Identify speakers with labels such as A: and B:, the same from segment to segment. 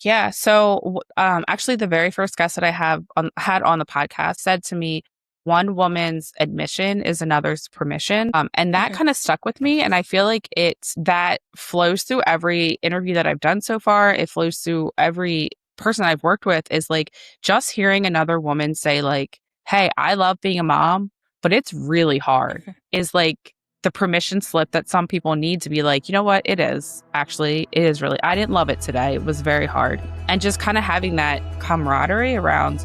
A: Yeah. So, actually, the very first guest that had on the podcast said to me, one woman's admission is another's permission. And that
B: Mhm.
A: kind of stuck with me. And I feel like that flows through every interview that I've done so far. It flows through every person I've worked with is like just hearing another woman say like, hey, I love being a mom, but it's really hard
B: Mhm.
A: is like the permission slip that some people need to be like, you know what, it is actually, it is really, I didn't love it today. It was very hard. And just kind of having that camaraderie around,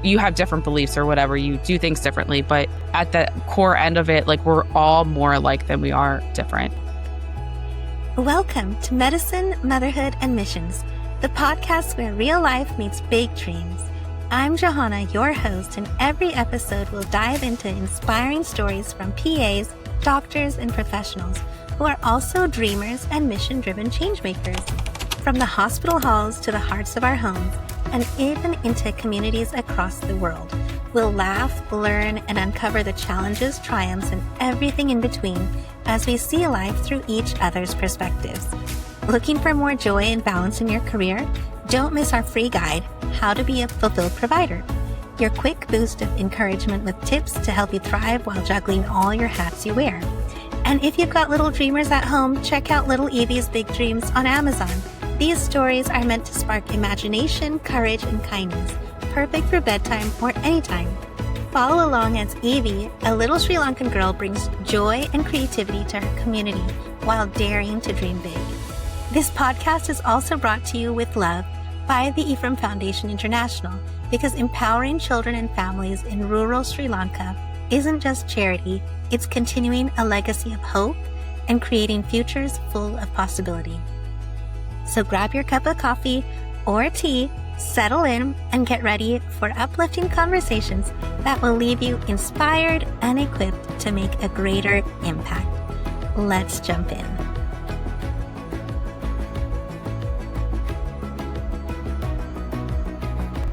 A: you have different beliefs or whatever, you do things differently, but at the core end of it, like we're all more alike than we are different.
B: Welcome to Medicine, Motherhood, and Missions, the podcast where real life meets big dreams. I'm Johanna, your host, and every episode will dive into inspiring stories from PAs, doctors, and professionals who are also dreamers and mission-driven changemakers. From the hospital halls to the hearts of our homes, and even into communities across the world, we'll laugh, learn, and uncover the challenges, triumphs, and everything in between as we see life through each other's perspectives. Looking for more joy and balance in your career? Don't miss our free guide, How to Be a Fulfilled Provider. Your quick boost of encouragement with tips to help you thrive while juggling all your hats you wear. And if you've got little dreamers at home, check out Little Evie's Big Dreams on Amazon. These stories are meant to spark imagination, courage, and kindness, perfect for bedtime or anytime. Follow along as Evie, a little Sri Lankan girl, brings joy and creativity to her community while daring to dream big. This podcast is also brought to you with love by the Ephraim Foundation International, because empowering children and families in rural Sri Lanka isn't just charity, it's continuing a legacy of hope and creating futures full of possibility. So grab your cup of coffee or tea, settle in, and get ready for uplifting conversations that will leave you inspired and equipped to make a greater impact. Let's jump in.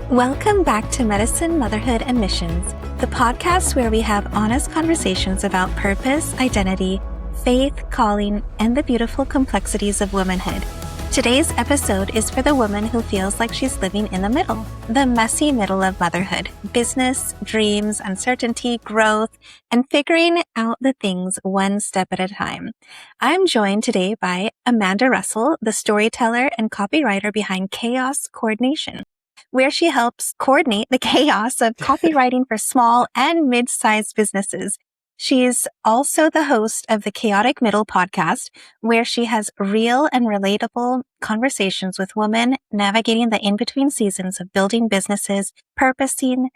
B: Welcome back to Medicine, Motherhood, and Missions, the podcast where we have honest conversations about purpose, identity, faith, calling, and the beautiful complexities of womanhood. Today's episode is for the woman who feels like she's living in the messy middle of motherhood, business, dreams, uncertainty, growth, and figuring out the things one step at a time. I'm joined today by Amanda Russell, the storyteller and copywriter behind Chaos Coordination, where she helps coordinate the chaos of copywriting for small and mid-sized businesses. She's also the host of the Chaotic Middle podcast, where she has real and relatable conversations with women navigating the in-between seasons of building businesses, pursuing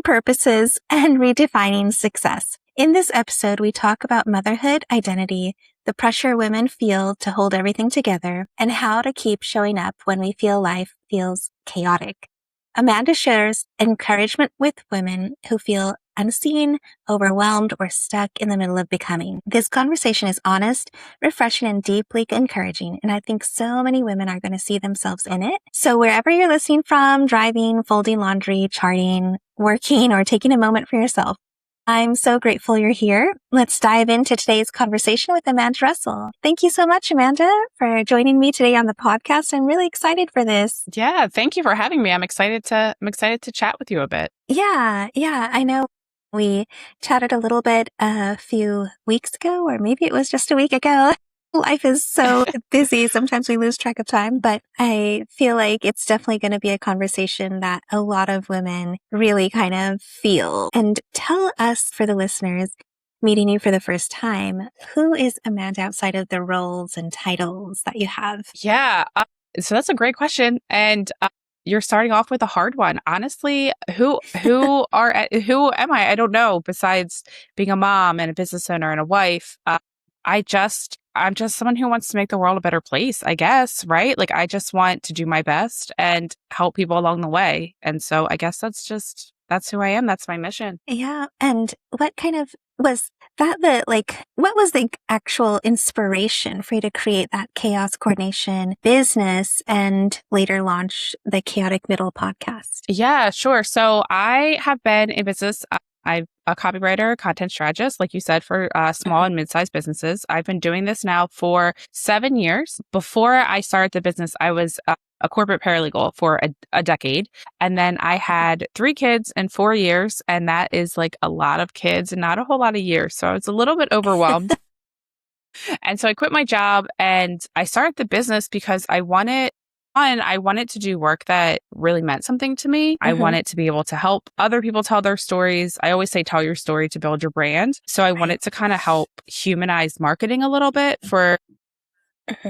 B: purposes, and redefining success. In this episode, we talk about motherhood, identity, the pressure women feel to hold everything together, and how to keep showing up when we feel life feels chaotic. Amanda shares encouragement with women who feel unseen, overwhelmed, or stuck in the middle of becoming. This conversation is honest, refreshing, and deeply encouraging, and I think so many women are going to see themselves in it. So wherever you're listening from, driving, folding laundry, charting, working, or taking a moment for yourself, I'm so grateful you're here. Let's dive into today's conversation with Amanda Russell. Thank you so much, Amanda, for joining me today on the podcast. I'm really excited for this.
A: Yeah. Thank you for having me. I'm excited to chat with you a bit.
B: Yeah. I know we chatted a little bit a few weeks ago, or maybe it was just a week ago. Life is so busy. Sometimes we lose track of time, but I feel like it's definitely going to be a conversation that a lot of women really kind of feel. And tell us, for the listeners meeting you for the first time, who is Amanda outside of the roles and titles that you have?
A: Yeah. So that's a great question. And you're starting off with a hard one. Honestly, who am I? I don't know. Besides being a mom and a business owner and a wife, I'm just someone who wants to make the world a better place, I guess, right? Like I just want to do my best and help people along the way. And so I guess that's who I am. That's my mission.
B: Yeah. And what kind of was that what was the actual inspiration for you to create that chaos coordination business and later launch the Chaotic Middle podcast?
A: Yeah, sure. So I have been in business I'm a copywriter, content strategist, like you said, for small and mid-sized businesses. I've been doing this now for 7 years. Before I started the business, I was a corporate paralegal for a decade. And then I had 3 kids in 4 years. And that is like a lot of kids and not a whole lot of years. So I was a little bit overwhelmed. And so I quit my job and I started the business because I wanted to do work that really meant something to me. I wanted to be able to help other people tell their stories. I always say, tell your story to build your brand. So I wanted to kind of help humanize marketing a little bit for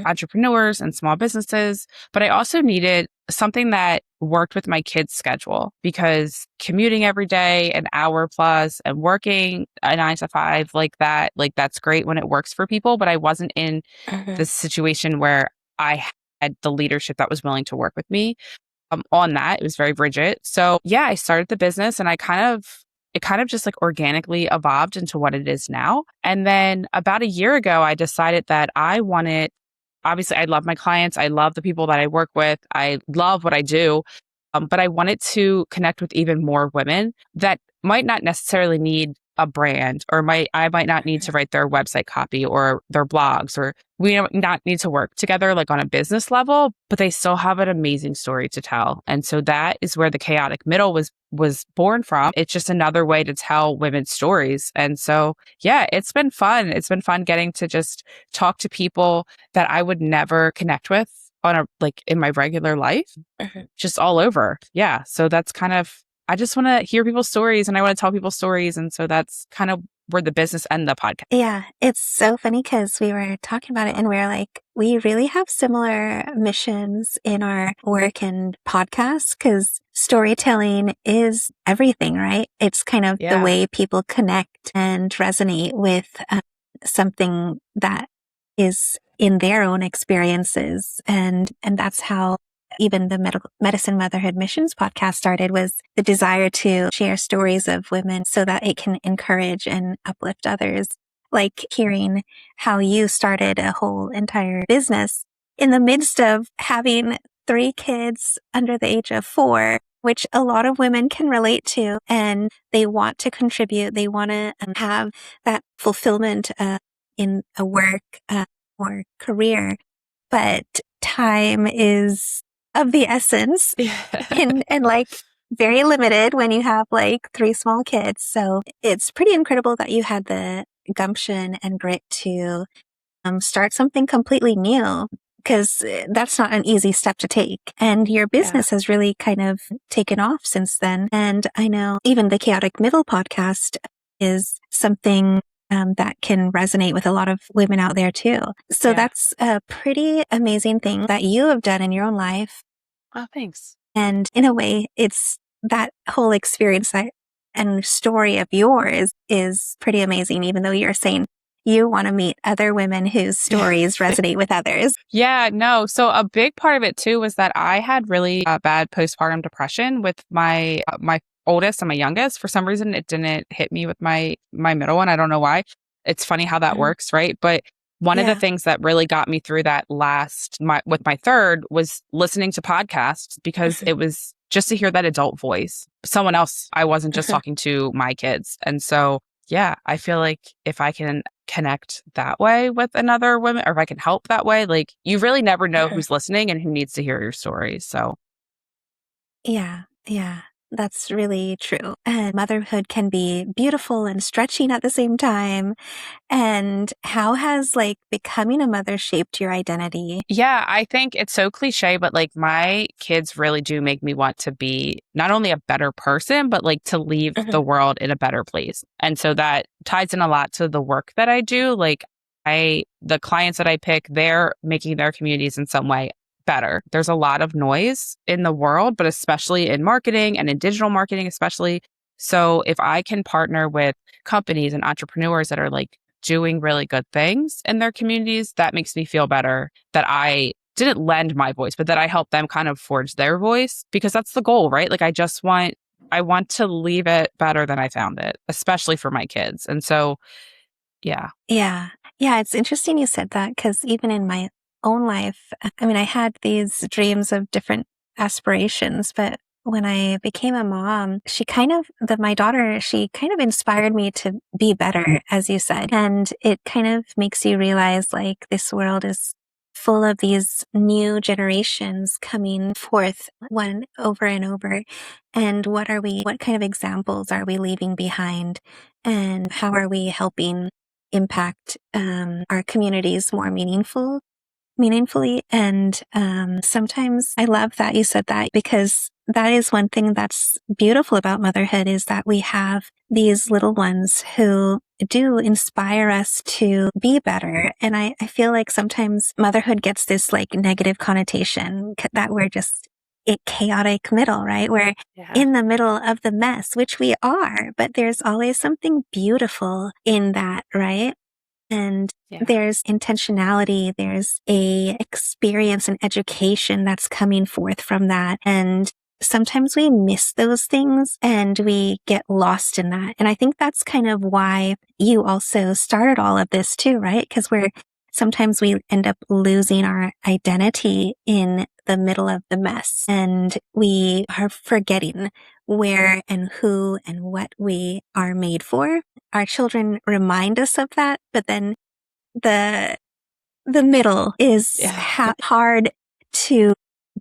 A: entrepreneurs and small businesses. But I also needed something that worked with my kids' schedule because commuting every day, an hour plus, and working a 9 to 5 like that, like that's great when it works for people. But I wasn't in this situation where I had the leadership that was willing to work with me on that. It was very rigid. So yeah, I started the business and it kind of just like organically evolved into what it is now. And then about a year ago, I decided that obviously, I love my clients. I love the people that I work with. I love what I do. But I wanted to connect with even more women that might not necessarily need a brand or I might not need to write their website copy or their blogs, or we don't not need to work together like on a business level, but they still have an amazing story to tell. And so that is where the chaotic middle was born from. It's just another way to tell women's stories. And so, yeah, it's been fun. It's been fun getting to just talk to people that I would never connect with in my regular life, just all over. Yeah. So that's kind of, I just want to hear people's stories and I want to tell people stories. And so that's kind of where the business and the podcast.
B: Yeah, it's so funny because we were talking about it and we're like, we really have similar missions in our work and podcasts because storytelling is everything, right? It's kind of the way people connect and resonate with something that is in their own experiences. And that's how even the Medicine Motherhood Missions podcast started, was the desire to share stories of women so that it can encourage and uplift others. Like hearing how you started a whole entire business in the midst of having 3 kids under the age of 4, which a lot of women can relate to, and they want to contribute. They want to have that fulfillment in a work or career, but time is of the essence and like very limited when you have like 3 small kids. So it's pretty incredible that you had the gumption and grit to start something completely new, because that's not an easy step to take. And your business has really kind of taken off since then. And I know even the Chaotic Middle podcast is something that can resonate with a lot of women out there too. So that's a pretty amazing thing that you have done in your own life.
A: Oh, thanks.
B: And in a way, it's that whole experience and story of yours is pretty amazing, even though you're saying you want to meet other women whose stories resonate with others.
A: Yeah, no. So a big part of it too was that I had really bad postpartum depression with my oldest and my youngest. For some reason, it didn't hit me with my middle one. I don't know why. It's funny how that works, right? But one of the things that really got me through that with my third was listening to podcasts, because it was just to hear that adult voice, someone else. I wasn't just talking to my kids. And so, yeah, I feel like if I can connect that way with another woman, or if I can help that way, like you really never know who's listening and who needs to hear your story. So,
B: yeah. That's really true. And motherhood can be beautiful and stretching at the same time. And how has like becoming a mother shaped your identity?
A: Yeah, I think it's so cliche, but like my kids really do make me want to be not only a better person, but like to leave the world in a better place. And so that ties in a lot to the work that I do. Like the clients that I pick, they're making their communities in some way better. There's a lot of noise in the world, but especially in marketing and in digital marketing, especially. So if I can partner with companies and entrepreneurs that are like doing really good things in their communities, that makes me feel better that I didn't lend my voice, but that I helped them kind of forge their voice, because that's the goal, right? Like I want to leave it better than I found it, especially for my kids. And so, yeah.
B: Yeah. It's interesting you said that, because even in my own life, I mean, I had these dreams of different aspirations, but when I became a mom, my daughter, she kind of inspired me to be better, as you said. And it kind of makes you realize like this world is full of these new generations coming forth one over and over. And what kind of examples are we leaving behind? And how are we helping impact our communities more meaningfully. And sometimes I love that you said that, because that is one thing that's beautiful about motherhood, is that we have these little ones who do inspire us to be better. And I feel like sometimes motherhood gets this like negative connotation that we're just a chaotic middle, right? We're in the middle of the mess, which we are, but there's always something beautiful in that, right? And there's intentionality, there's a experience and education that's coming forth from that. And sometimes we miss those things and we get lost in that. And I think that's kind of why you also started all of this too, right? Because sometimes we end up losing our identity in the middle of the mess, and we are forgetting where and who and what we are made for. Our children remind us of that, but then the middle is hard to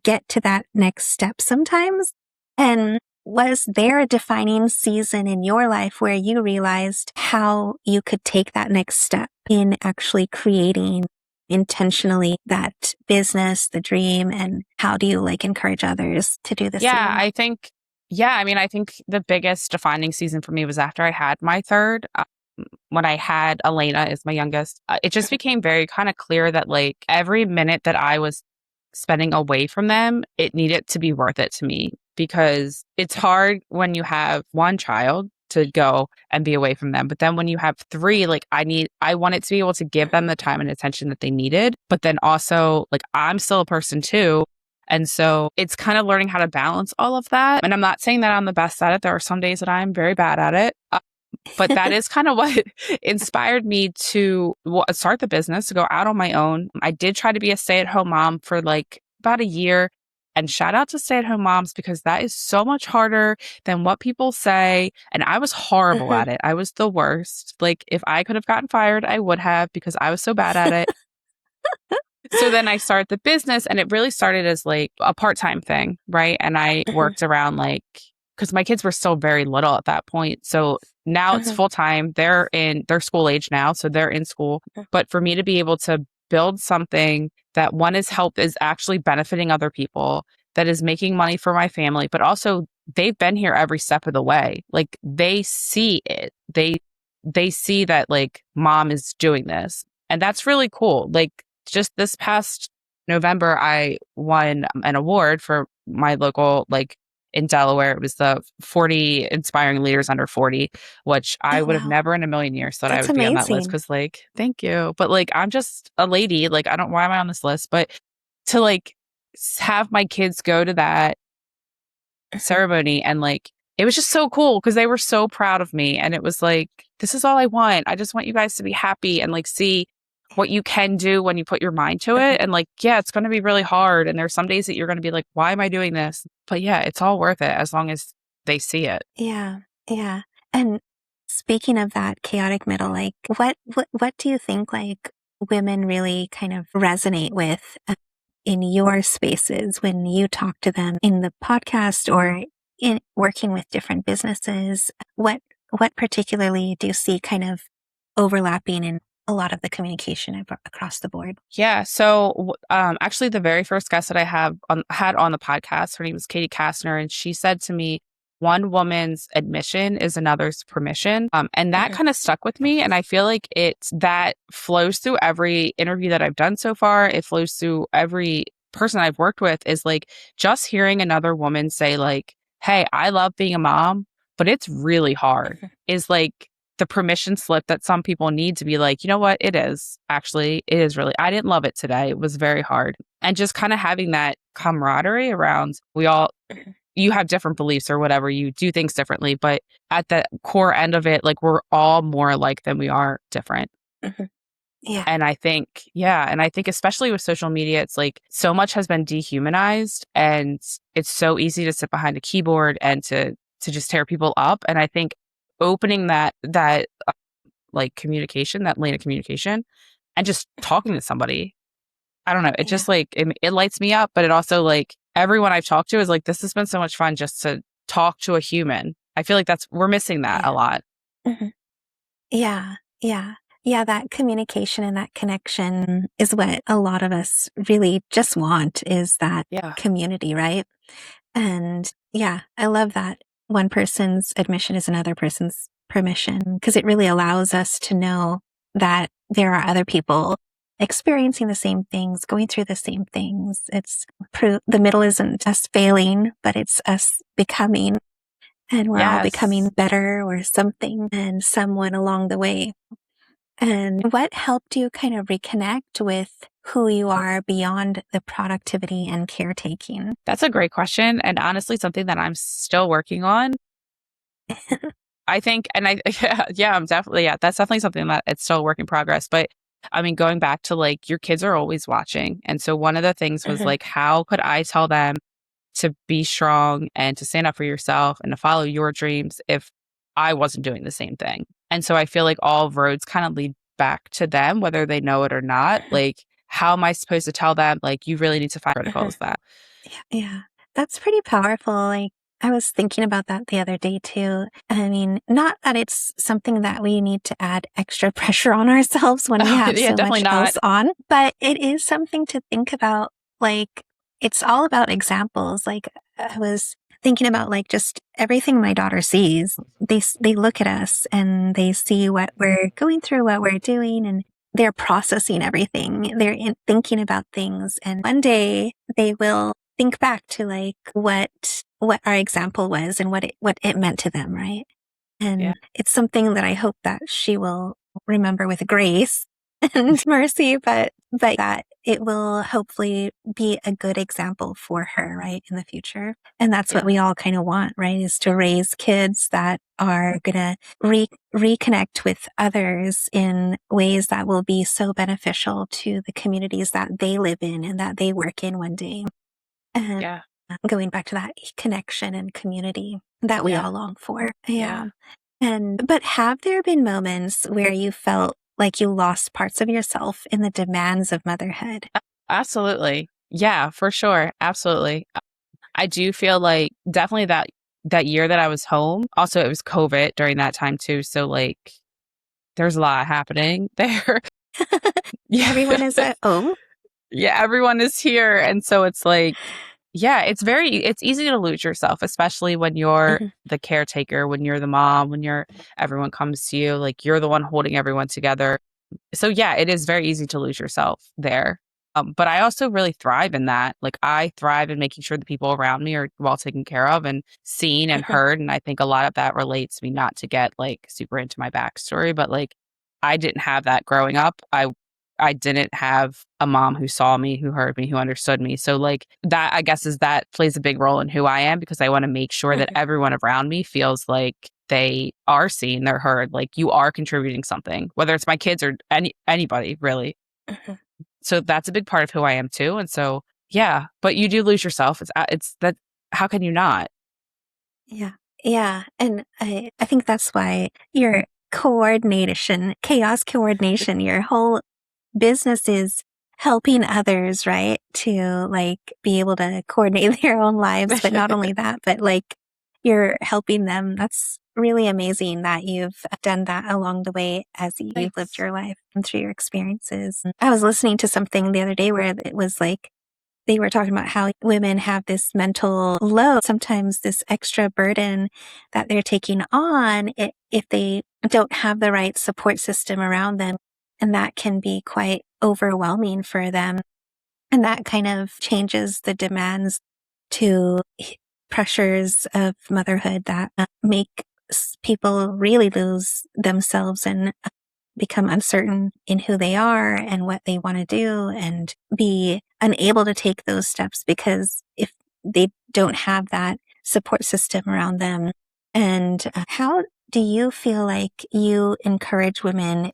B: get to that next step sometimes. And was there a defining season in your life where you realized how you could take that next step in actually creating intentionally that business, the dream, and how do you like encourage others to do the same?
A: I think the biggest defining season for me was after I had my third. When I had Elena as my youngest, it just became very kind of clear that like every minute that I was spending away from them, it needed to be worth it to me, because it's hard when you have one child to go and be away from them. But then when you have three, like I wanted to be able to give them the time and attention that they needed. But then also like I'm still a person too. And so it's kind of learning how to balance all of that. And I'm not saying that I'm the best at it. There are some days that I'm very bad at it. But that is kind of what inspired me to start the business, to go out on my own. I did try to be a stay-at-home mom for like about a year. And shout out to stay-at-home moms, because that is so much harder than what people say. And I was horrible at it. I was the worst. Like if I could have gotten fired, I would have, because I was so bad at it. So then I started the business, and it really started as like a part-time thing, right? And I worked around like, because my kids were still very little at that point. So now it's full-time. They're school age now, so they're in school. But for me to be able to build something that is actually benefiting other people, that is making money for my family, but also they've been here every step of the way. Like they see it. They see that like mom is doing this. And that's really cool. Like just this past November, I won an award for my local, like in Delaware. It was the 40 Inspiring Leaders Under 40, which I would have never in a million years thought I would be on that list, because like, thank you. But like, I'm just a lady. Like, why am I on this list? But to like have my kids go to that ceremony, and like, it was just so cool because they were so proud of me. And it was like, this is all I want. I just want you guys to be happy and like see what you can do when you put your mind to it. And like, yeah, it's going to be really hard. And there's some days that you're going to be like, why am I doing this? But yeah, it's all worth it as long as they see it.
B: Yeah. Yeah. And speaking of that chaotic middle, like what do you think like women really kind of resonate with in your spaces when you talk to them in the podcast or in working with different businesses? What particularly do you see kind of overlapping in a lot of the communication across the board?
A: Yeah. So actually the very first guest that I had on the podcast, her name was Katie Kastner, and she said to me, one woman's admission is another's permission. And that kind of stuck with me. And I feel like that flows through every interview that I've done so far. It flows through every person I've worked with, is like just hearing another woman say like, hey, I love being a mom, but it's really hard, is like the permission slip that some people need to be like, you know what, it is really, I didn't love it today. It was very hard. And just kind of having that camaraderie around, you have different beliefs or whatever, you do things differently, but at the core end of it, like we're all more alike than we are different.
B: Yeah.
A: And I think, yeah, and I think especially with social media, it's like so much has been dehumanized and it's so easy to sit behind a keyboard and to just tear people up. And I think opening that like communication, that lane of communication and just talking to somebody, I don't know, it
B: Yeah.
A: just like it lights me up, but it also like everyone I've talked to is like, this has been so much fun just to talk to a human. I feel like we're missing that
B: Yeah.
A: a lot.
B: Mhm. Yeah. Yeah. Yeah. That communication and that connection is what a lot of us really just want, is that
A: Yeah.
B: community, right? And yeah, I love that one person's admission is another person's permission, because it really allows us to know that there are other people experiencing the same things, going through the same things. The middle isn't us failing, but it's us becoming, and we're all becoming
A: Yes.
B: better or something and someone along the way. And what helped you kind of reconnect with who you are beyond the productivity and caretaking?
A: That's a great question. And honestly, something that I'm still working on. I think, and yeah, I'm definitely, yeah, that's definitely something that it's still a work in progress. But I mean, going back to like your kids are always watching. And so one of the things was
B: Mhm,
A: like, how could I tell them to be strong and to stand up for yourself and to follow your dreams if I wasn't doing the same thing? And so I feel like all roads kind of lead back to them, whether they know it or not.
B: mhm,
A: Like, how am I supposed to tell them, like, you really need to find
B: mhm.
A: protocols that?
B: Yeah, yeah. That's pretty powerful. Like, I was thinking about that the other day too. I mean, not that it's something that we need to add extra pressure on ourselves when we have
A: Yeah,
B: so
A: definitely
B: much
A: not.
B: else on, but it is something to think about. Like, it's all about examples. Like, I was thinking about like just everything my daughter sees. They look at us and they see what we're going through, what we're doing, and they're processing everything. Thinking about things, and one day they will think back to like what our example was and what it meant to them, right?
A: Yeah.
B: And it's something that I hope that she will remember with grace and mercy, but that it will hopefully be a good example for her, right, in the future. And that's what
A: Yeah.
B: we all kind of want, right, is to raise kids that are gonna reconnect with others in ways that will be so beneficial to the communities that they live in and that they work in one day. And
A: Yeah.
B: going back to that connection and community that we
A: Yeah.
B: all long for. Yeah.
A: Yeah.
B: But have there been moments where you felt like you lost parts of yourself in the demands of motherhood?
A: Absolutely. Yeah, for sure. Absolutely. I do feel like definitely that year that I was home. Also, it was COVID during that time too. So like there's a lot happening there. Yeah.
B: Everyone is at home.
A: Yeah, everyone is here. And so it's like, yeah, it's easy to lose yourself, especially when you're
B: Mhm,
A: the caretaker, when you're the mom, when everyone comes to you, like you're the one holding everyone together. So yeah, it is very easy to lose yourself there. But I also really thrive in that. Like I thrive in making sure the people around me are well taken care of and seen and
B: mhm,
A: heard. And I think a lot of that relates to me, not to get like super into my backstory, but like I didn't have that growing up. I didn't have a mom who saw me, who heard me, who understood me. So like that I guess is that plays a big role in who I am because I want to make sure that
B: mhm,
A: everyone around me feels like they are seen, they're heard, like you are contributing something, whether it's my kids or anybody really.
B: mhm.
A: So that's a big part of who I am too. And so yeah, but you do lose yourself. It's that how can you not?
B: Yeah. Yeah. And I think that's why your chaos coordination, your whole business is helping others, right? To like be able to coordinate their own lives. But not only that, but like you're helping them. That's really amazing that you've done that along the way as you've lived
A: Thanks.
B: your life and through your experiences. I was listening to something the other day where it was like, they were talking about how women have this mental load, sometimes this extra burden that they're taking on if they don't have the right support system around them. And that can be quite overwhelming for them. And that kind of changes the demands to pressures of motherhood that make people really lose themselves and become uncertain in who they are and what they want to do and be unable to take those steps because if they don't have that support system around them. And how do you feel like you encourage women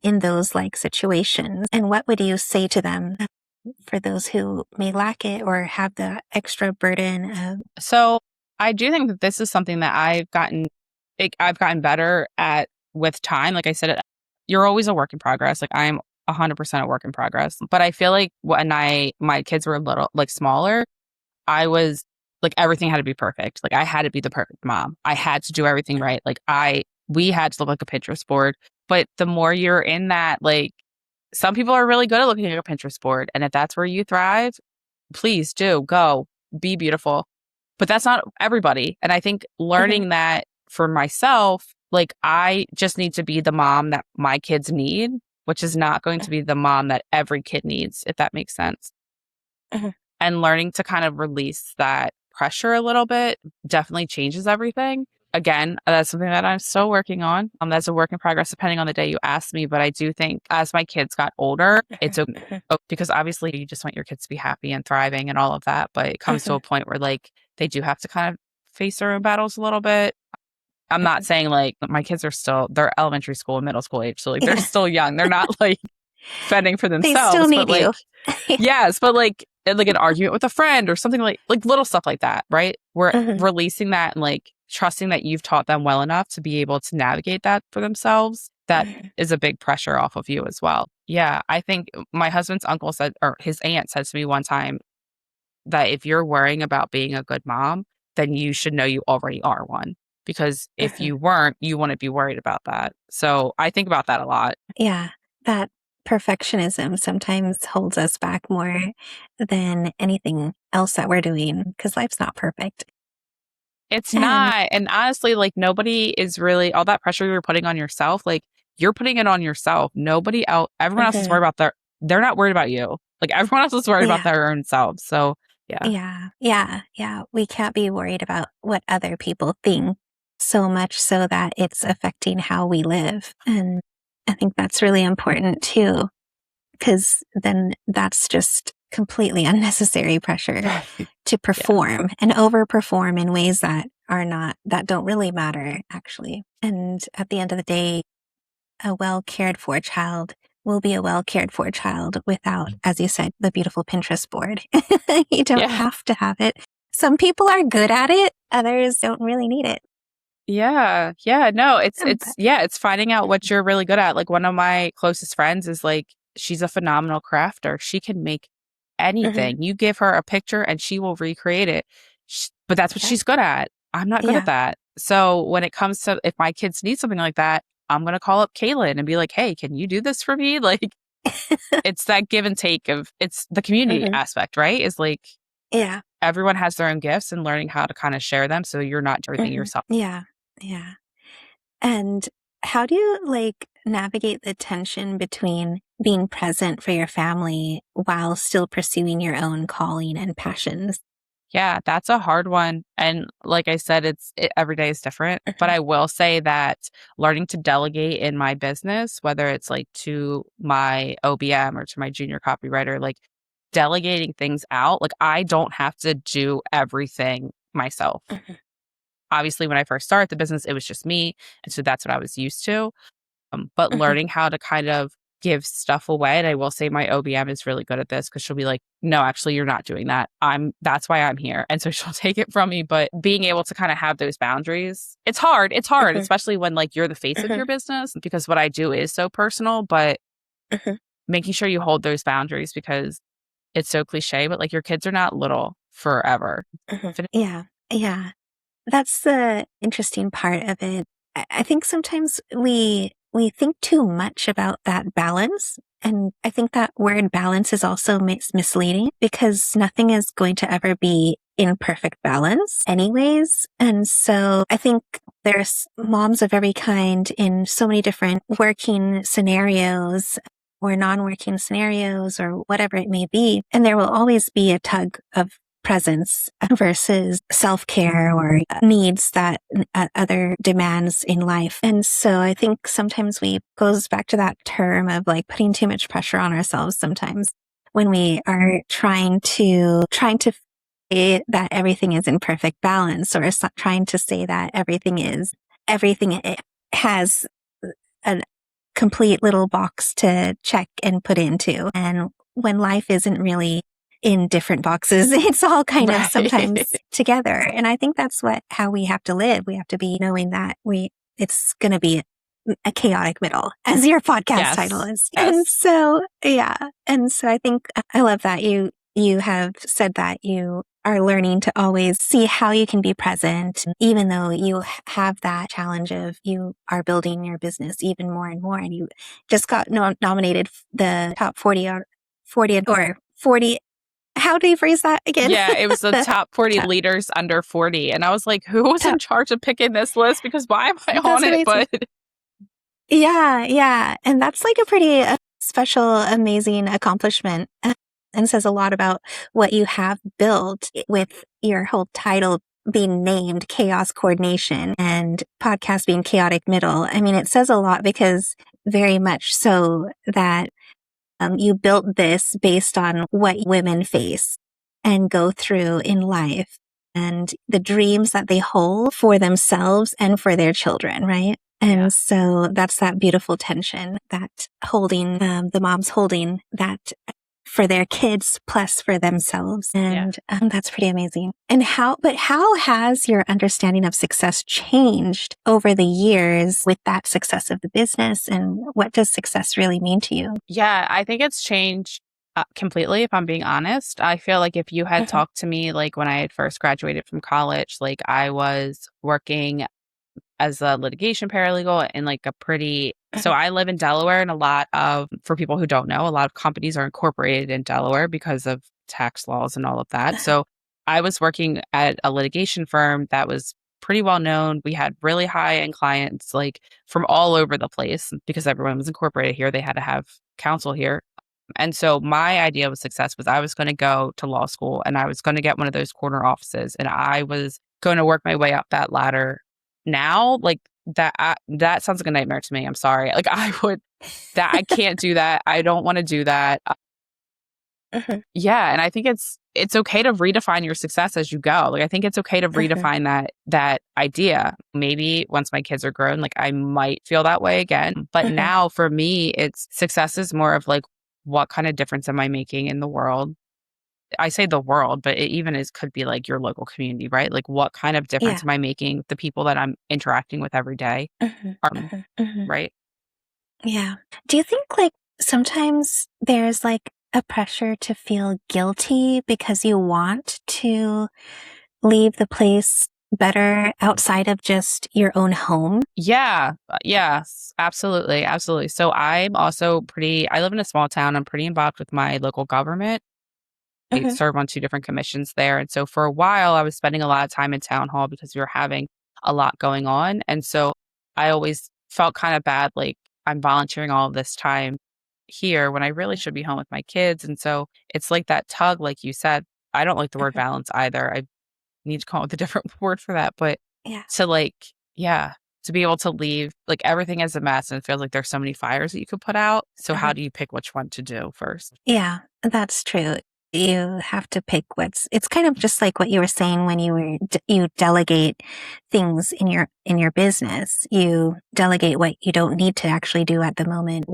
B: in those like situations? And what would you say to them for those who may lack it or have the extra burden of?
A: So I do think that this is something that I've gotten better at with time. Like I said, you're always a work in progress. Like I'm 100% a work in progress. But I feel like when my kids were little, like smaller, I was like, everything had to be perfect. Like I had to be the perfect mom. I had to do everything right. Like we had to look like a Pinterest board. But the more you're in that, like some people are really good at looking at a Pinterest board. And if that's where you thrive, please do go be beautiful. But that's not everybody. And I think learning that for myself, like I just need to be the mom that my kids need, which is not going to be the mom that every kid needs, if that makes sense. And learning to kind of release that pressure a little bit definitely changes everything. Again, that's something that I'm still working on. That's a work in progress depending on the day you ask me. But I do think as my kids got older, it's okay because obviously you just want your kids to be happy and thriving and all of that. But it comes to a point where like they do have to kind of face their own battles a little bit. I'm not saying like my kids they're elementary school and middle school age. So like they're still young. They're not like fending for
B: They still
A: themselves.
B: need
A: But like,
B: you.
A: yes, but like an argument with a friend or something like little stuff like that, right? We're releasing that and like trusting that you've taught them well enough to be able to navigate that for themselves. That is a big pressure off of you as well. Yeah, I think my husband's uncle said, or his aunt said to me one time that if you're worrying about being a good mom, then you should know you already are one. Because if you weren't, you wouldn't be worried about that. So I think about that a lot.
B: Yeah, that perfectionism sometimes holds us back more than anything else that we're doing because life's not perfect.
A: It's
B: And
A: not. And honestly, like nobody is really all that pressure you're putting on yourself. Like you're putting it on yourself. Nobody else, everyone else is worried about they're not worried about you. Like everyone else is worried about
B: yeah,
A: their own selves. So yeah.
B: yeah. We can't be worried about what other people think so much so that it's affecting how we live. And I think that's really important too, because then that's just completely unnecessary pressure to perform and overperform in ways that that don't really matter, actually. And at the end of the day, a well cared for child will be a well cared for child without, as you said, the beautiful Pinterest board. You don't
A: Yeah.
B: have to have it. Some people are good at it. Others don't really need it.
A: Yeah. Yeah. No,
B: But,
A: it's finding out what you're really good at. Like one of my closest friends is like, she's a phenomenal crafter. She can make anything. You give her a picture and she will recreate it. But that's what she's good at. I'm not good at
B: yeah.
A: that. So when it comes to if my kids need something like that, I'm going to call up Kaylin and be like, hey, can you do this for me? Like it's that give and take of it's the community aspect, right? Is like
B: Yeah.
A: everyone has their own gifts and learning how to kind of share them. So you're not doing everything yourself.
B: Yeah. Yeah. And how do you like navigate the tension between being present for your family while still pursuing your own calling and passions?
A: Yeah, that's a hard one. And like I said, every day is different. But I will say that learning to delegate in my business, whether it's like to my OBM or to my junior copywriter, like delegating things out, like I don't have to do everything myself. Obviously, when I first started the business, it was just me. And so that's what I was used to. But learning how to kind of give stuff away. And I will say my OBM is really good at this because she'll be like, no, actually, you're not doing that. That's why I'm here. And so she'll take it from me. But being able to kind of have those boundaries, it's hard. It's hard, especially when like you're the face of your business because what I do is so personal, but making sure you hold those boundaries because it's so cliche, but like your kids are not little forever.
B: Yeah. Yeah. That's the interesting part of it. I think sometimes we think too much about that balance. And I think that word balance is also misleading because nothing is going to ever be in perfect balance anyways. And so I think there's moms of every kind in so many different working scenarios or non-working scenarios or whatever it may be. And there will always be a tug of presence versus self-care or needs that other demands in life. And so I think sometimes goes back to that term of like putting too much pressure on ourselves sometimes when we are trying to say that everything is in perfect balance or trying to say that everything has complete little box to check and put into. And when life isn't really in different boxes, it's all kind of sometimes
A: Right.
B: together. And I think that's how we have to live. We have to be knowing that it's going to be a chaotic middle, as your podcast title
A: Yes.
B: is. And
A: Yes.
B: so, yeah. And so I think I love that you have said that you are learning to always see how you can be present, even though you have that challenge of you are building your business even more and more. And you just got nominated the top 40 or 40 or 40. How do you phrase that again?
A: Yeah, it was the top 40
B: top,
A: leaders under 40. And I was like, who was in
B: top.
A: charge of picking this list? Because why am I on
B: That's
A: it?
B: amazing.
A: But
B: Yeah, yeah. And that's like a pretty special, amazing accomplishment and says a lot about what you have built with your whole title being named Chaos Coordination and podcast being Chaotic Middle. I mean, it says a lot because very much so that you built this based on what women face and go through in life and the dreams that they hold for themselves and for their children, right? And
A: yeah.
B: so that's that beautiful tension that holding, the moms holding that for their kids plus for themselves. And that's pretty amazing. And how has your understanding of success changed over the years with that success of the business? And what does success really mean to you?
A: Yeah, I think it's changed completely, if I'm being honest. I feel like if you had
B: Mhm,
A: talked to me like when I had first graduated from college, like I was working as a litigation paralegal in like a pretty so
B: mhm,
A: I live in Delaware, and for people who don't know, a lot of companies are incorporated in Delaware because of tax laws and all of that.
B: uh-huh,
A: So I was working at a litigation firm that was pretty well known. We had really high end clients like from all over the place because everyone was incorporated here. They had to have counsel here. And so my idea of success was I was going to go to law school and I was going to get one of those corner offices and I was going to work my way up that ladder. Now, like that sounds like a nightmare to me. I'm sorry. Like I can't do that. I don't want to do that.
B: mhm,
A: Yeah, and I think it's okay to redefine your success as you go. Like I think it's okay to
B: mhm,
A: redefine that idea. Maybe once my kids are grown, like I might feel that way again. But
B: mhm.
A: now for me, it's success is more of like what kind of difference am I making in the world? I say the world, but it even is could be like your local community, right? Like what kind of difference
B: Yeah.
A: am I making with the people that I'm interacting with every day?
B: Mhm, mhm, mhm.
A: Right?
B: Yeah. Do you think like sometimes there's like a pressure to feel guilty because you want to leave the place better outside of just your own home?
A: Yeah. Yes, absolutely. Absolutely. So I live in a small town. I'm pretty involved with my local government. I
B: Mhm,
A: serve on two different commissions there. And so for a while, I was spending a lot of time in town hall because we were having a lot going on. And so I always felt kind of bad, like I'm volunteering all of this time here when I really should be home with my kids. And so it's like that tug, like you said. I don't like the word
B: mhm.
A: balance either. I need to come up with a different word for that. But
B: Yeah.
A: to like, yeah, to be able to leave, like everything is a mess and it feels like there's so many fires that you could put out. So how
B: Mhm.
A: do you pick which one to do first?
B: Yeah, that's true. You have to pick it's kind of just like what you were saying when you delegate things in your business. You delegate what you don't need to actually do at the moment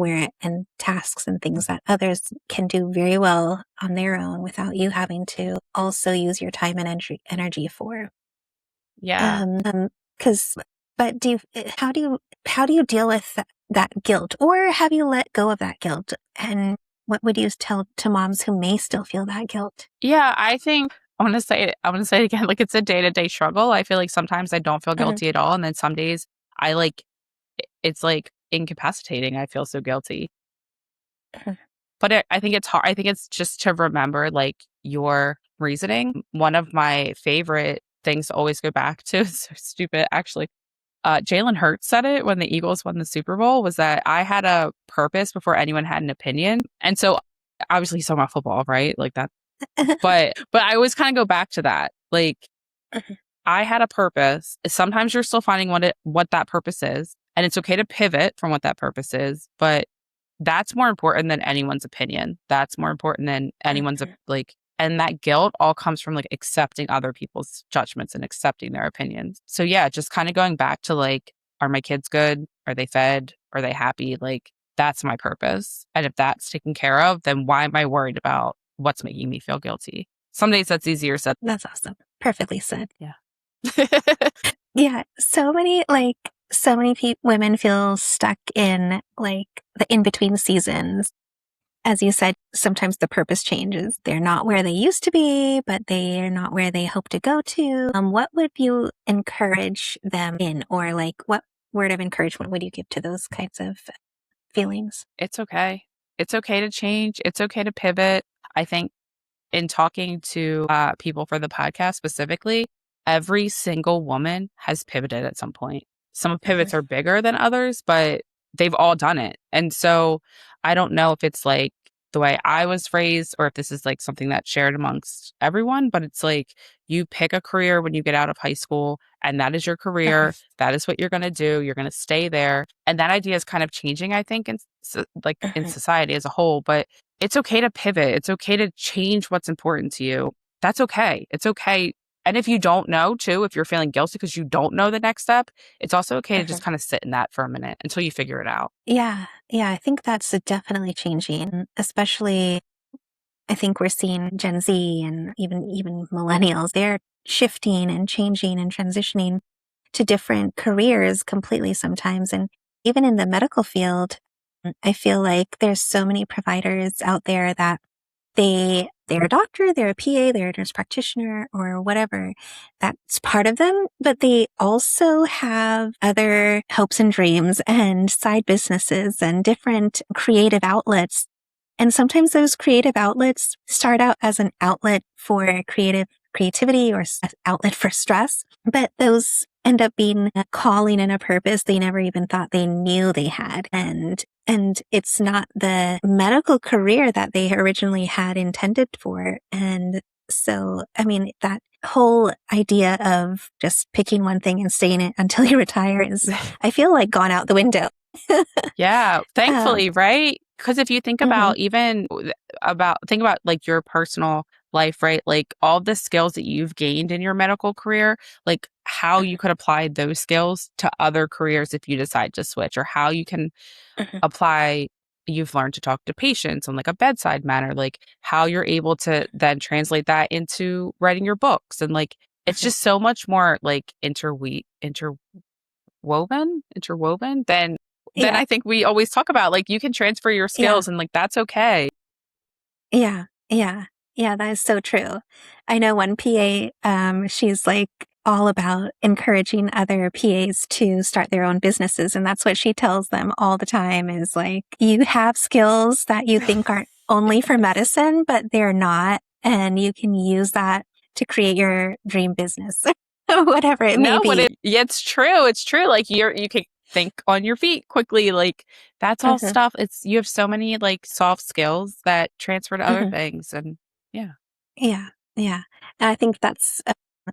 B: and tasks and things that others can do very well on their own without you having to also use your time and energy for.
A: Yeah.
B: Um, cause, but how do you deal with that guilt, or have you let go of that guilt? And what would you tell to moms who may still feel that guilt?
A: Yeah, I think I'm gonna say it again, like it's a day-to-day struggle. I feel like sometimes I don't feel
B: Mhm,
A: guilty at all. And then some days I like it's like incapacitating. I feel so guilty.
B: mhm,
A: But I think it's hard. I think it's just to remember like your reasoning. One of my favorite things to always go back to, it's so stupid actually. Jalen Hurts said it when the Eagles won the Super Bowl was that I had a purpose before anyone had an opinion. And so obviously he's talking about football, right? Like that. But I always kind of go back to that. Like
B: mhm,
A: I had a purpose. Sometimes you're still finding what that purpose is, and it's okay to pivot from what that purpose is, but that's more important than anyone's opinion. That's more important than anyone's
B: mhm.
A: like and that guilt all comes from like accepting other people's judgments and accepting their opinions. So yeah, just kind of going back to like are my kids good? Are they fed? Are they happy? Like, that's my purpose. And if that's taken care of, then why am I worried about what's making me feel guilty? Some days that's easier said.
B: That's awesome. Perfectly said.
A: Yeah.
B: Yeah. So many women feel stuck in like the in between seasons. As you said, sometimes the purpose changes. They're not where they used to be, but they're not where they hope to go to. What would you encourage them in, or like what word of encouragement would you give to those kinds of feelings?
A: It's okay. It's okay to change. It's okay to pivot. I think in talking to people for the podcast specifically, every single woman has pivoted at some point. Some pivots are bigger than others, but they've all done it. And so I don't know if it's like the way I was raised or if this is like something that's shared amongst everyone, but it's like you pick a career when you get out of high school and that is your career. That is what you're going to do. You're going to stay there. And that idea is kind of changing, I think, in society as a whole, but it's okay to pivot. It's okay to change what's important to you. That's okay. It's okay. And if you don't know too, if you're feeling guilty because you don't know the next step, it's also okay to just kind of sit in that for a minute until you figure it out.
B: Yeah. Yeah. I think that's definitely changing, especially I think we're seeing Gen Z and even millennials. They're shifting and changing and transitioning to different careers completely sometimes. And even in the medical field, I feel like there's so many providers out there that they're a doctor, they're a PA, they're a nurse practitioner or whatever. That's part of them, but they also have other hopes and dreams and side businesses and different creative outlets. And sometimes those creative outlets start out as an outlet for creativity or an outlet for stress, but those end up being a calling and a purpose they never even thought they knew they had. And it's not the medical career that they originally had intended for. And so, I mean, that whole idea of just picking one thing and staying in it until you retire is, I feel like, gone out the window.
A: Yeah, thankfully, right? Because if you think about think about like your personal life, right? Like all the skills that you've gained in your medical career, like how you could apply those skills to other careers if you decide to switch, or how you can apply. You've learned to talk to patients on like a bedside manner, like how you're able to then translate that into writing your books. And like, it's just so much more like interwoven than I think we always talk about. Like you can transfer your skills and like, that's okay.
B: Yeah. Yeah. Yeah. That is so true. I know one PA, she's like all about encouraging other PAs to start their own businesses. And that's what she tells them all the time is like, you have skills that you think aren't only for medicine, but they're not. And you can use that to create your dream business, whatever it may be.
A: It's true. It's true. Like you can think on your feet quickly. Like that's all stuff. You have so many like soft skills that transfer to other things. And yeah.
B: Yeah. Yeah. And I think that's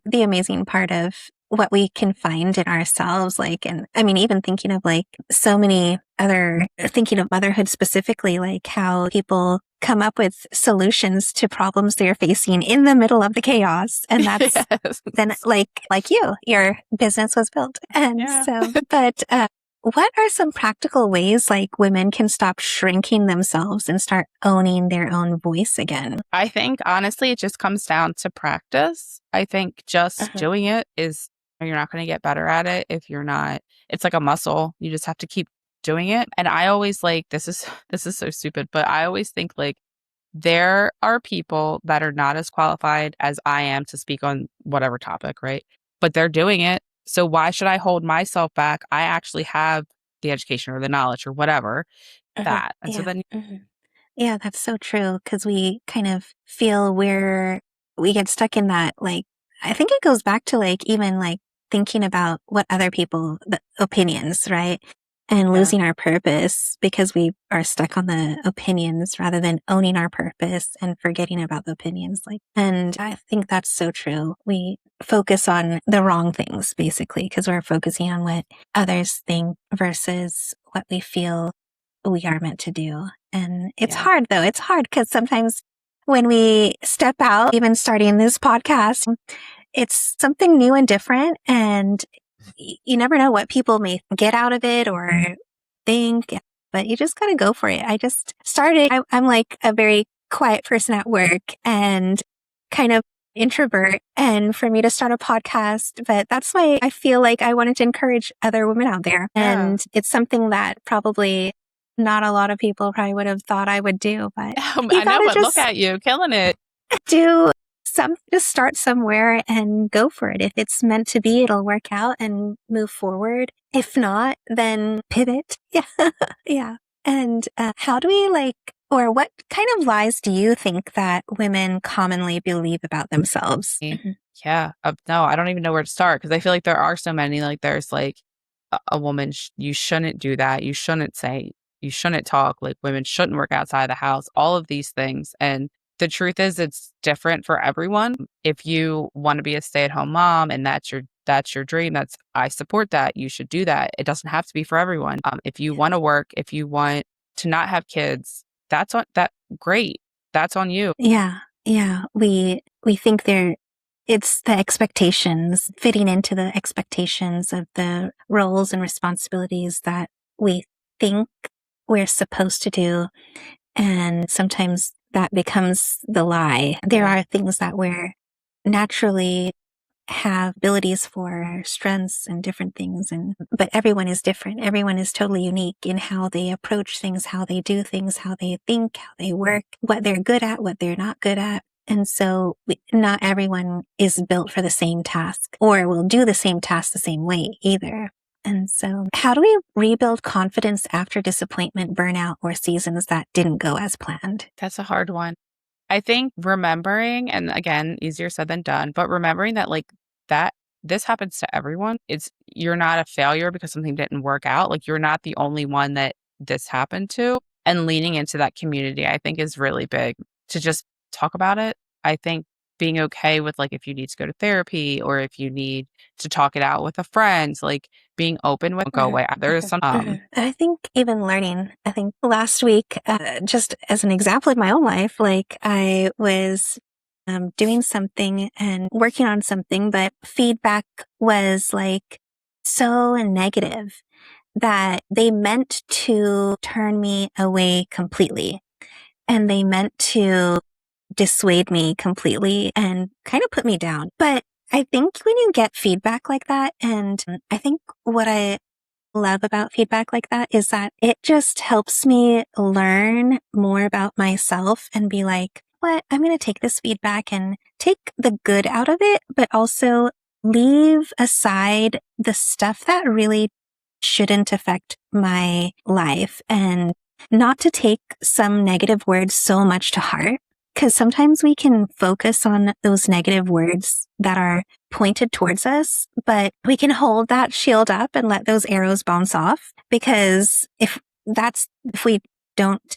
B: the amazing part of what we can find in ourselves. Like, and I mean, even thinking of like thinking of motherhood specifically, like how people come up with solutions to problems they're facing in the middle of the chaos. And that's then like your business was built. And but what are some practical ways like women can stop shrinking themselves and start owning their own voice again?
A: I think honestly, it just comes down to practice. I think just doing it is, you're not going to get better at it if you're not. It's like a muscle. You just have to keep doing it. And I always like, this is so stupid, but I always think like there are people that are not as qualified as I am to speak on whatever topic, right? But they're doing it. So why should I hold myself back? I actually have the education or the knowledge or whatever that. And so then,
B: yeah, that's so true. Cause we kind of feel we get stuck in that. Like, I think it goes back to like, even like thinking about what other the opinions, right? And losing our purpose because we are stuck on the opinions rather than owning our purpose and forgetting about the opinions. And I think that's so true. We focus on the wrong things basically because we're focusing on what others think versus what we feel we are meant to do. And it's hard though. It's hard because sometimes when we step out, even starting this podcast, it's something new and different. And you never know what people may get out of it or think, but you just got to go for it. I just started, I'm like a very quiet person at work and kind of introvert. And for me to start a podcast, but that's why I feel like I wanted to encourage other women out there.
A: Yeah.
B: And it's something that probably not a lot of people probably would have thought I would do, but you
A: I
B: got
A: know,
B: to
A: but look
B: just
A: at you killing it.
B: do just start somewhere and go for it. If it's meant to be, it'll work out and move forward. If not, then pivot. Yeah. Yeah. And how do we or what kind of lies do you think that women commonly believe about themselves?
A: Yeah. No, I don't even know where to start because I feel like there are so many. Like there's like a woman, you shouldn't do that. You shouldn't say, you shouldn't talk. Like women shouldn't work outside the house, all of these things. And the truth is it's different for everyone. If you want to be a stay-at-home mom and that's your dream, I support that. You should do that. It doesn't have to be for everyone. If you want to work, if you want to not have kids, that's on that great. That's on you.
B: Yeah. Yeah. We think it's the expectations, fitting into the expectations of the roles and responsibilities that we think we're supposed to do. And sometimes that becomes the lie. There
A: Yeah.
B: are things that we're naturally have abilities for, strengths and different things. But everyone is different. Everyone is totally unique in how they approach things, how they do things, how they think, how they work, what they're good at, what they're not good at. And so not everyone is built for the same task or will do the same task the same way either. And so how do we rebuild confidence after disappointment, burnout, or seasons that didn't go as planned?
A: That's a hard one. I think remembering, and again, easier said than done, but remembering that like that this happens to everyone. You're not a failure because something didn't work out. Like you're not the only one that this happened to. And leaning into that community, I think is really big to just talk about it. I think being okay with like if you need to go to therapy or if you need to talk it out with a friend, like being open with go away. There's some
B: I think even learning, I think last week, just as an example of my own life, like I was doing something and working on something, but feedback was like so negative that they meant to turn me away completely. And they meant to dissuade me completely and kind of put me down. But I think when you get feedback like that, and I think what I love about feedback like that is that it just helps me learn more about myself and be like, what? I'm going to take this feedback and take the good out of it, but also leave aside the stuff that really shouldn't affect my life and not to take some negative words so much to heart. Because sometimes we can focus on those negative words that are pointed towards us, but we can hold that shield up and let those arrows bounce off. Because if we don't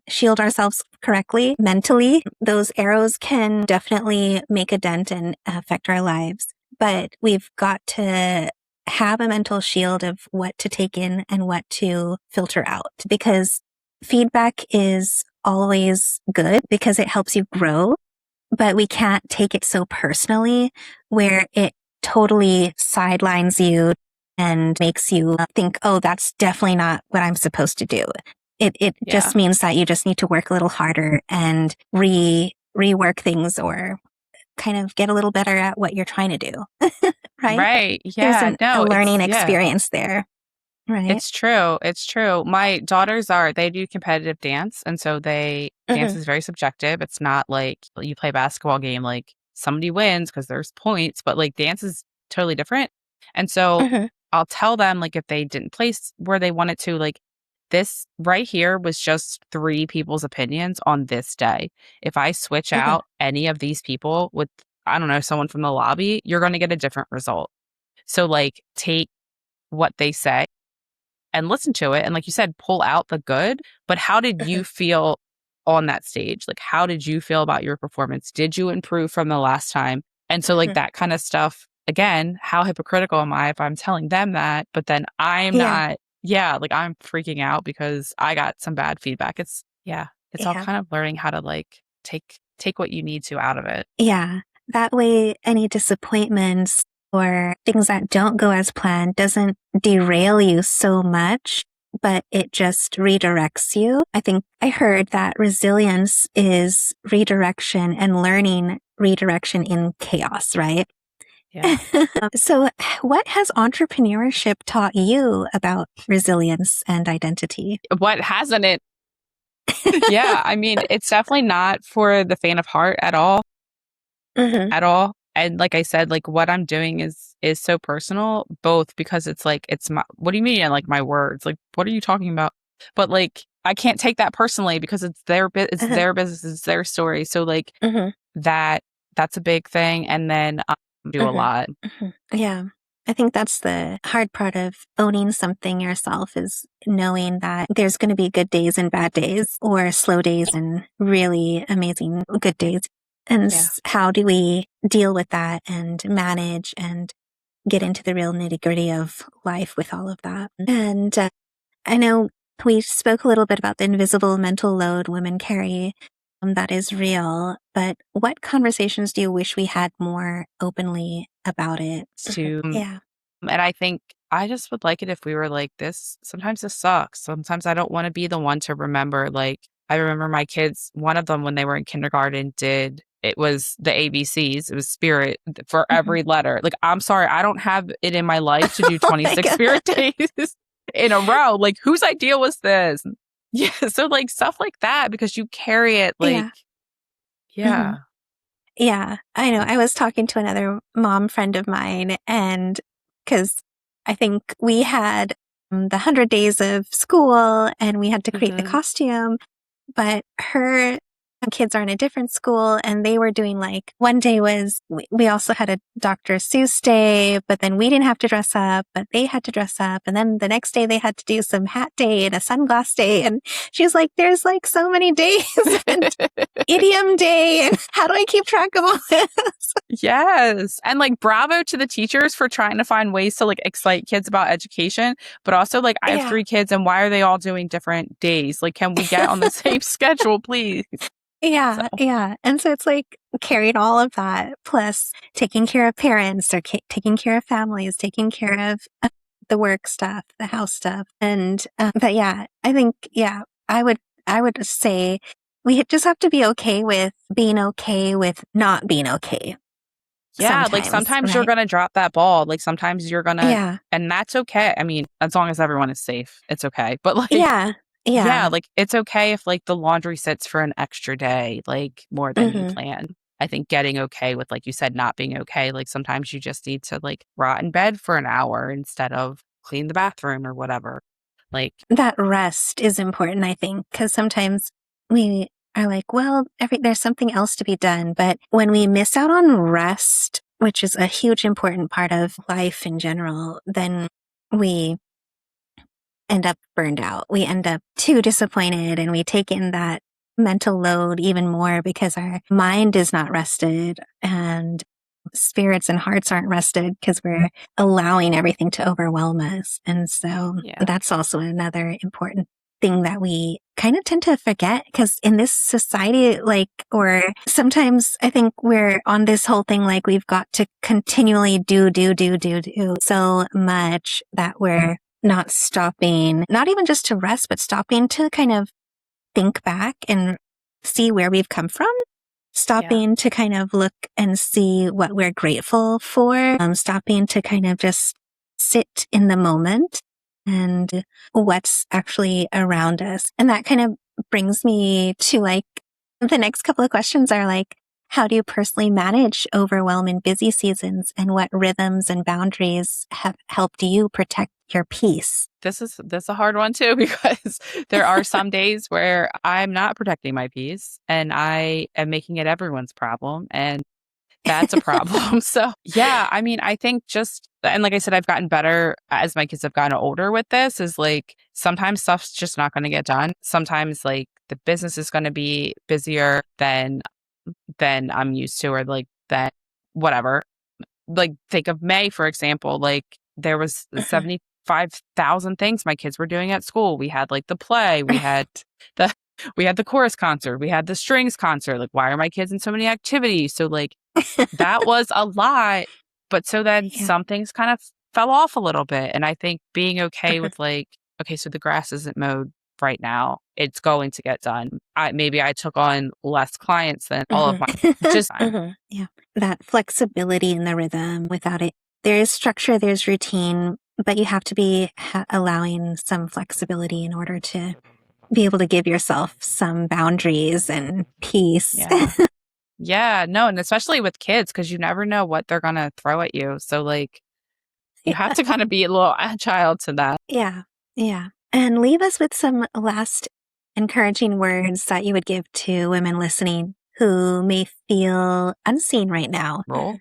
B: shield ourselves correctly mentally, those arrows can definitely make a dent and affect our lives. But we've got to have a mental shield of what to take in and what to filter out, because feedback is always good because it helps you grow, but we can't take it so personally where it totally sidelines you and makes you think, oh, that's definitely not what I'm supposed to do. It just means that you just need to work a little harder and rework things or kind of get a little better at what you're trying to do. Right?
A: right.
B: There's
A: Yeah.
B: a
A: No,
B: learning
A: it's
B: experience there. Right.
A: It's true. It's true. My daughters they do competitive dance. And so dance is very subjective. It's not like you play a basketball game, like somebody wins because there's points, but like dance is totally different. And so I'll tell them, like, if they didn't place where they wanted to, like, this right here was just three people's opinions on this day. If I switch out any of these people with, I don't know, someone from the lobby, you're going to get a different result. So, like, take what they say and listen to it. And like you said, pull out the good. But how did you feel on that stage? Like, how did you feel about your performance? Did you improve from the last time? And so, like, that kind of stuff, again, how hypocritical am I if I'm telling them that, but then I'm not, like, I'm freaking out because I got some bad feedback. It's all kind of learning how to like take what you need to out of it.
B: Yeah. That way, any disappointments or things that don't go as planned doesn't derail you so much, but it just redirects you. I think I heard that resilience is redirection and learning redirection in chaos, right?
A: Yeah.
B: So, what has entrepreneurship taught you about resilience and identity?
A: What hasn't it? Yeah. I mean, it's definitely not for the faint of heart at all,
B: Mm-hmm.
A: at all. And like I said, like what I'm doing is so personal, both because it's like it's my what do you mean? Like my words? Like what are you talking about? But like I can't take that personally because it's
B: Uh-huh.
A: their business, it's their story. So like
B: Mm-hmm.
A: that that's a big thing. And then do a
B: Mm-hmm.
A: lot.
B: Mm-hmm. Yeah. I think that's the hard part of owning something yourself is knowing that there's going to be good days and bad days, or slow days and really amazing good days. And
A: Yeah.
B: how do we deal with that and manage and get into the real nitty gritty of life with all of that? And I know we spoke a little bit about the invisible mental load women carry. That is real. But what conversations do you wish we had more openly about it?
A: To
B: Yeah.
A: and I think I just would like it if we were like this. Sometimes this sucks. Sometimes I don't want to be the one to remember. Like, I remember my kids, one of them when they were in kindergarten did it was the ABCs. It was spirit for
B: Mhm.
A: every letter. Like, I'm sorry, I don't have it in my life to do
B: Oh my
A: 26
B: God.
A: spirit days in a row. Like, whose idea was this? Yeah. So, like, stuff like that because you carry it, like,
B: Yeah. Mhm.
A: yeah.
B: Yeah, I know. I was talking to another mom friend of mine, and because I think we had the 100 days of school and we had to create the
A: Hmm.
B: costume, but her kids are in a different school and they were doing like one day was we also had a Dr. Seuss day, but then we didn't have to dress up, but they had to dress up. And then the next day they had to do some hat day and a sunglass day. And she's like, there's like so many days and idiom day. And how do I keep track of all this?
A: Yes. And like bravo to the teachers for trying to find ways to like excite kids about education, but also like I have
B: Yeah.
A: 3 kids and why are they all doing different days? Like can we get on the same schedule, please? So,
B: Yeah, yeah. And so it's like carrying all of that, plus taking care of parents or taking care of families, taking care of the work stuff, the house stuff. And, but yeah, I think, yeah, I would say just have to be okay with being okay with not being okay
A: yeah, like
B: sometimes,
A: sometimes you're
B: right?
A: going to drop that ball. Like sometimes you're going to
B: Yeah,
A: and that's okay. I mean, as long as everyone is safe, it's okay. But like
B: yeah,
A: yeah,
B: yeah.
A: like it's okay if like the laundry sits for an extra day, like more than you
B: Hmm.
A: plan. I think getting okay with, like you said, not being okay. Like sometimes you just need to like rot in bed for an hour instead of clean the bathroom or whatever. Like,
B: That rest is important, I think, because sometimes we are like, well, there's something else to be done. But when we miss out on rest, which is a huge important part of life in general, then we end up burned out. We end up too disappointed and we take in that mental load even more because our mind is not rested and spirits and hearts aren't rested because we're allowing everything to overwhelm us. And so
A: yeah.
B: that's also another important thing that we kind of tend to forget because in this society, like, or sometimes I think we're on this whole thing, like we've got to continually do so much that we're not stopping, not even just to rest, but stopping to kind of think back and see where we've come from,
A: Yeah.
B: stopping to kind of look and see what we're grateful for, stopping to kind of just sit in the moment and what's actually around us. And that kind of brings me to like the next couple of questions are like, how do you personally manage overwhelm in busy seasons and what rhythms and boundaries have helped you protect your peace?
A: This is a hard one too because there are some days where I'm not protecting my peace and I am making it everyone's problem and that's a problem. So, yeah, I mean, I think just and like I said, I've gotten better as my kids have gotten older with this is like sometimes stuff's just not going to get done. Sometimes like the business is going to be busier than I'm used to or like that whatever. Like think of May for example, like there was 75,000 things my kids were doing at school. We had like the play, the we had the chorus concert, we had the strings concert. Like why are my kids in so many activities? So like that was a lot. But so then
B: Yeah.
A: some things kind of fell off a little bit. And I think being okay with like, okay, so the grass isn't mowed right now. It's going to get done. Maybe I took on less clients than all of my just time.
B: Yeah. That flexibility in the rhythm without it. There is structure, there's routine, but you have to be allowing some flexibility in order to be able to give yourself some boundaries and peace.
A: Yeah. Yeah. No. And especially with kids, because you never know what they're going to throw at you. So, like, you have to kind of be a little agile to that.
B: Yeah. Yeah. And leave us with some last encouraging words that you would give to women listening who may feel unseen right now.
A: Role.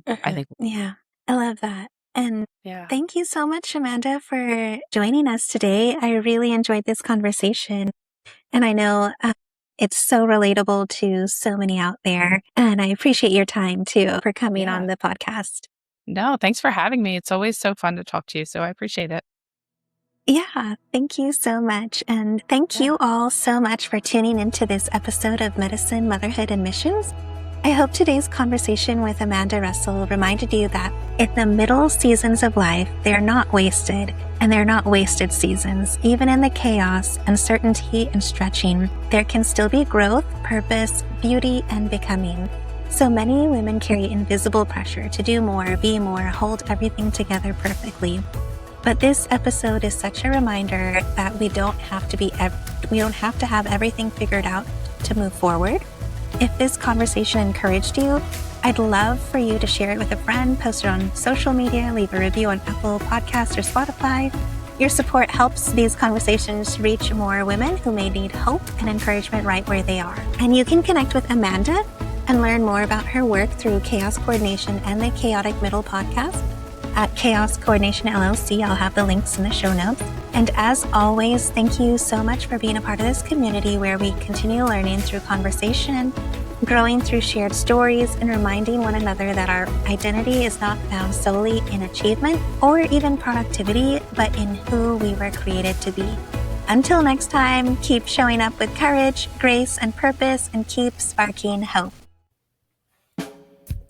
A: I think.
B: Yeah. I love that. And
A: Yeah.
B: thank you so much, Amanda, for joining us today. I really enjoyed this conversation. And I know it's so relatable to so many out there. And I appreciate your time too for coming on the podcast.
A: No, thanks for having me. It's always so fun to talk to you. So I appreciate it.
B: Yeah, thank you so much. And thank you all so much for tuning into this episode of Medicine, Motherhood, and Missions. I hope today's conversation with Amanda Russell reminded you that in the middle seasons of life, they're not wasted, and they're not wasted seasons. Even in the chaos, uncertainty, and stretching, there can still be growth, purpose, beauty, and becoming. So many women carry invisible pressure to do more, be more, hold everything together perfectly. But this episode is such a reminder that we don't have to have everything figured out to move forward. If this conversation encouraged you, I'd love for you to share it with a friend, post it on social media, leave a review on Apple Podcasts or Spotify. Your support helps these conversations reach more women who may need hope and encouragement right where they are. And you can connect with Amanda and learn more about her work through Chaos Coordination and the Chaotic Middle podcast at Chaos Coordination LLC. I'll have the links in the show notes. And as always, thank you so much for being a part of this community where we continue learning through conversation, growing through shared stories, and reminding one another that our identity is not found solely in achievement or even productivity, but in who we were created to be. Until next time, keep showing up with courage, grace, and purpose, and keep sparking hope.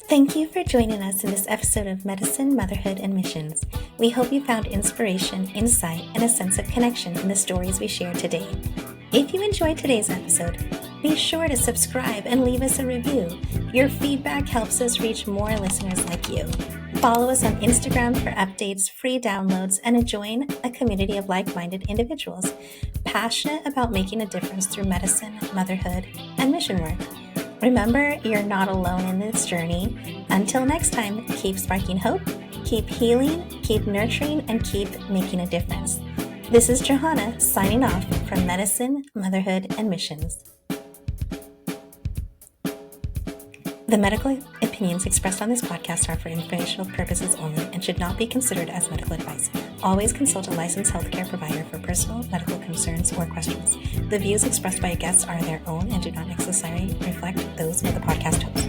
B: Thank you for joining us in this episode of Medicine, Motherhood, and Missions. We hope you found inspiration, insight, and a sense of connection in the stories we shared today. If you enjoyed today's episode, be sure to subscribe and leave us a review. Your feedback helps us reach more listeners like you. Follow us on Instagram for updates, free downloads, and join a community of like-minded individuals passionate about making a difference through medicine, motherhood, and mission work. Remember, you're not alone in this journey. Until next time, keep sparking hope, keep healing, keep nurturing, and keep making a difference. This is Johanna signing off from Medicine, Motherhood, and Missions. The medical opinions expressed on this podcast are for informational purposes only and should not be considered as medical advice. Always consult a licensed healthcare provider for personal medical concerns or questions. The views expressed by guests are their own and do not necessarily reflect those of the podcast host.